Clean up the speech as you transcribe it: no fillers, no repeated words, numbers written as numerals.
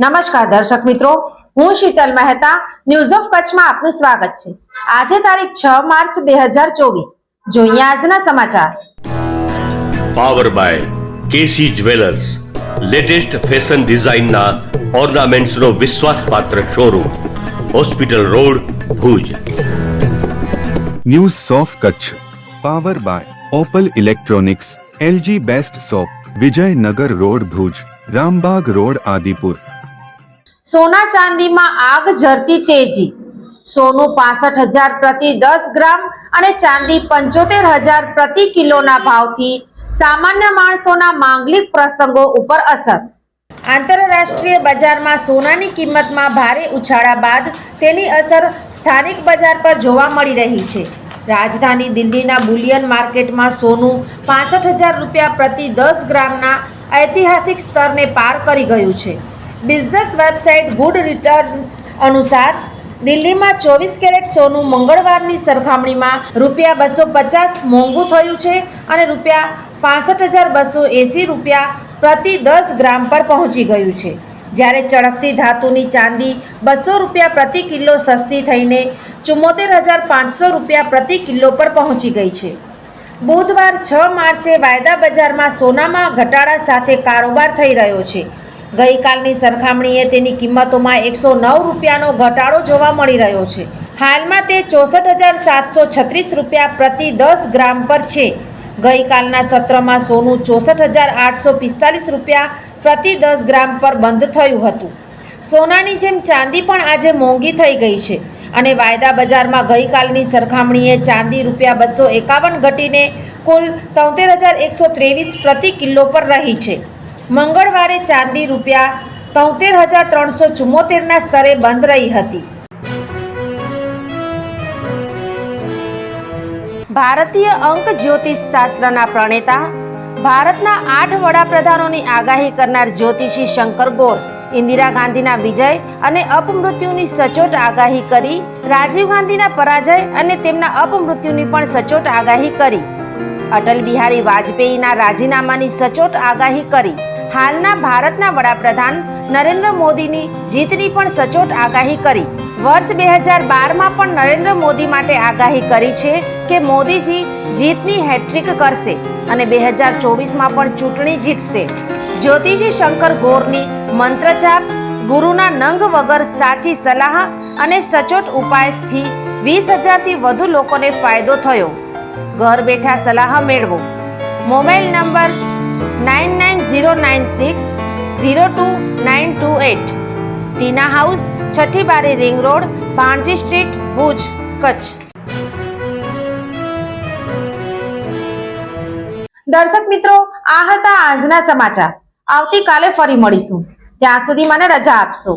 નમસ્કાર દર્શક મિત્રો, હું શીતલ મહેતા ન્યૂઝ ઓફ કચ્છમાં આપનું સ્વાગત છે। આજે તારીખ 6 માર્ચ 2024। જોઈએ આજના સમાચાર। Power by KC jewellers, latest fashion ડિઝાઇનના ઓર્નામેન્ટ્સનો વિશ્વાસપાત્ર showroom, hospital road, Bhuj. News of Kutch power by Opal electronics, LG best shop, Vijaynagar road Bhuj, Rambagh road Adipur. સોના ચાંદીમાં આગ ઝરતી તેજી। સોનું 65,000 પ્રતિ 10 ગ્રામ અને ચાંદી 75,000 પ્રતિ કિલોના ભાવથી સામાન્ય માણસોના માંગલિક પ્રસંગો ઉપર અસર। આંતરરાષ્ટ્રીય બજારમાં સોનાની કિંમતમાં ભારે ઉછાળા બાદ તેની અસર સ્થાનિક બજાર પર જોવા મળી રહી છે। રાજધાની દિલ્હીના બુલિયન માર્કેટમાં સોનું 65,000 રૂપિયા પ્રતિ 10 ગ્રામના ઐતિહાસિક સ્તરને પાર કરી ગયું છે। બિઝનેસ વેબસાઇટ ગુડ રિટર્ન્સ અનુસાર દિલ્હીમાં 24 કેરેટ સોનું મંગળવારની સરખામણીમાં રૂપિયા 250 મોંઘું થયું છે અને રૂપિયા 65,280 રૂપિયા પ્રતિ 10 ગ્રામ પર પહોંચી ગયું છે, જ્યારે ચળકતી ધાતુની ચાંદી 200 રૂપિયા પ્રતિ કિલો સસ્તી થઈને 74,500 રૂપિયા પ્રતિ કિલો પર પહોંચી ગઈ છે। બુધવાર 6 માર્ચે વાયદા બજારમાં સોનામાં ઘટાડા સાથે કારોબાર થઈ રહ્યો છે। ગઈકાલની સરખામણીએ તેની કિંમતોમાં 109 રૂપિયાનો ઘટાડો જોવા મળી રહ્યો છે। હાલમાં તે 64,736 રૂપિયા પ્રતિ 10 ગ્રામ પર છે। ગઈકાલના સત્રમાં સોનું 64,845 રૂપિયા પ્રતિ 10 ગ્રામ પર બંધ થયું હતું। સોનાની જેમ ચાંદી પણ આજે મોંઘી થઈ ગઈ છે અને વાયદા બજારમાં ગઈકાલની સરખામણીએ ચાંદી રૂપિયા 251 ઘટીને કુલ 73,123 પ્રતિ કિલો પર રહી છે। મંગળવારે ચાંદી રૂપિયા 73,374 ના સ્તરે બંધ રહી હતી। ભારતીય અંક જ્યોતિષ શાસ્ત્રના પ્રણેતા, ભારતના 8 વડાપ્રધાનોની આગાહી કરનાર જ્યોતિષી શંકર ગોર ઇન્દિરા ગાંધીના વિજય અને અપમૃત્યુની સચોટ આગાહી કરી, રાજીવ ગાંધીના પરાજય અને તેમના અપમૃત્યુની પણ સચોટ આગાહી કરી, અટલ બિહારી વાજપેયીના રાજીનામાની સચોટ આગાહી કરી, હાલના ભારતના વડાપ્રધાન નરેન્દ્ર મોદીની જીતની પણ સચોટ આગાહી કરી। વર્ષ 2012માં પણ નરેન્દ્ર મોદી માટે આગાહી કરી છે કે મોદીજી જીતની હેટ્રિક કરશે અને 2024માં પણ ચૂંટણી જીતશે। જ્યોતિષી શંકર ગોરની મંત્રજાપ, ગુરુના નંગ વગર સાચી સલાહ અને સચોટ ઉપાયથી 20,000થી વધુ લોકોને ફાયદો થયો। ઘર બેઠા સલાહ મેળવો। Mobile number 9909602928। ટીના હાઉસ, છઠ્ઠી બારી ring road, Bhanji street, Bhuj, Kutch. દર્શક મિત્રો, આ હતા આજના સમાચાર। આવતીકાલે ફરી મળીશું, ત્યાં સુધી મને રજા આપશો।